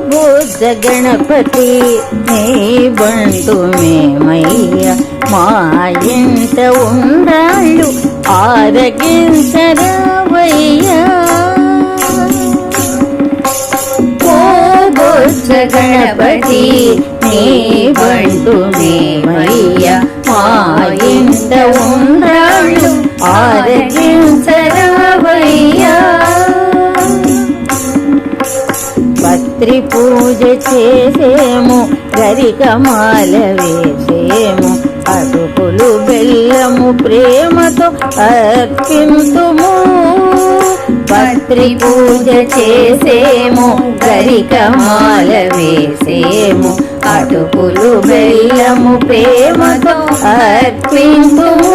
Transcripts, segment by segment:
బుద్ధ గణపతి నీ బంటు మేమయ్య మా ఇంట ఉండాళ్ళు ఆరగించరావయ్యా ఓ బుద్ధ గణపతి నీ బంటు మేమయ్య మా ఇంట ఉండాళ్ళు ఆరగించరావయ్యా పత్రి పూజ చేసేము గరికమాల వేసేము అటుకులు బెల్లము ప్రేమతో అర్పింతుము పత్రి పూజ చేసేము గరికమాల వేసేము అటుకులు బెల్లము ప్రేమతో అర్పింతుము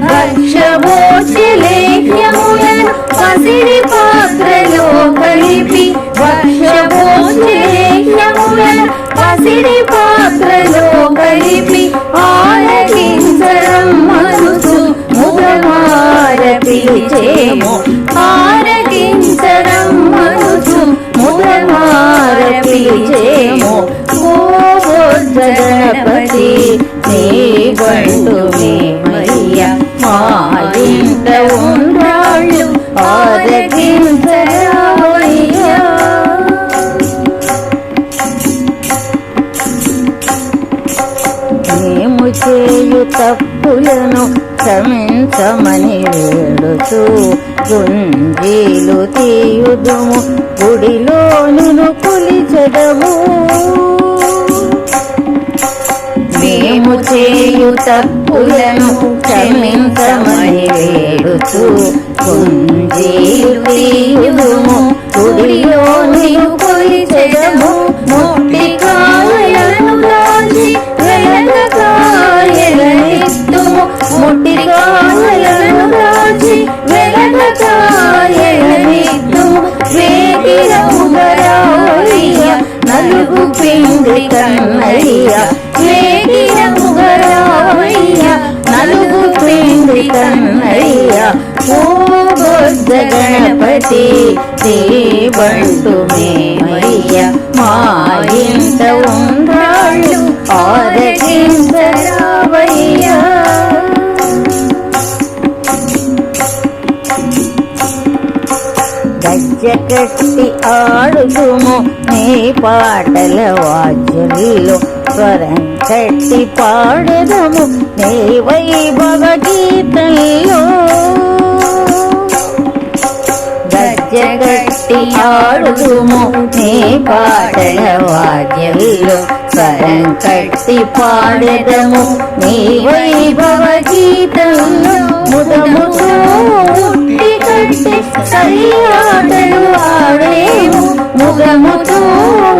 భక్షభోజ్యలేఖ్యములను పసిడి పాత్రలో కలిపి భక్షభోజ్యలేఖ్యములను పసిడి పాత్రలో కలిపి ఆరగించరం మనసు ముదమార పిలిచేము ఆరగించరం మనసు ముదమార పిలిచేము ఓ బుద్ధ గణపతి నీ బంటు మేమయ్య మా ఇంట ఉండాళ్ళు ఆరగించరావయ్యా మేము చేయు తప్పులను క్షమించమని వేడుతూ గుంజీలు తీయుదుము గుడిలోను కొలిచెదము మేము చేయు తప్పులను క్షమించమని వేడుతూ గుంజీలు తీయుదుము గుడిలోను కొలిచెదము మొట్టికాయలను దాచి వెలగకాయలనిత్తుము మొట్టికాయలను దాచి వెలగకాయలనిత్తుము వేగిరముగరావయ్య నలుగు పిండి కన్నయ్య వేగిరముగరావయ్య నలుగు పిండి కన్నయ్య ఓ బుద్ధ గణపతి నీ బంటు మేమయ్య మా ఇంట ఉండాళ్ళు ఆరగించరావయ్యా గజ్జ కట్టి ఆడుదుము నీ పాటల వాద్యంలో స్వరం కట్టి పాడదము నీ వైభవ గీతంలో గజ్జ కట్టి ఆడుదుము నీ పాటల వాద్యంలో స్వరం కట్టి పాడదము నీ వైభవ గీతంలో ముదముతో ఉట్టి కట్టి సయ్యాటలు ఆడేము ముగముతో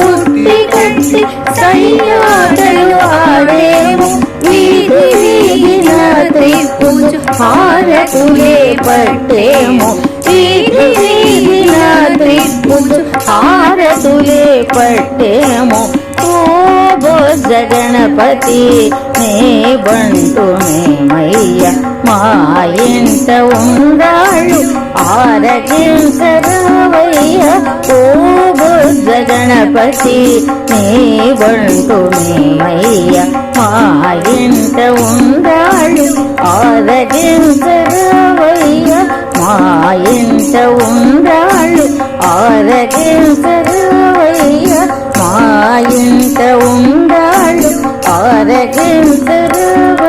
ఉట్టి కట్టి సయ్యాటలు ఆడేము వీధి వీధిన త్రిపుజు హారతులే పట్టేము వీధి వీధిన త్రిపుజు హారతులే పట్టేము ఓ బుద్ధ గణపతి నీ బంటు మేమయ్య మా ఇంట ఉండాళ్ళు ఆరగించరావయ్య ఓ బుద్ధ గణపతి నీ బంటు మేమయ్య మా ఇంట ఉండాళ్ళు ఆరగించరావయ్య మా ఇంట ఉండాళ్ళు ఆరగించరావయ్య మా ఇంట ఉండాళ్ళు ఆరగించరావయ్య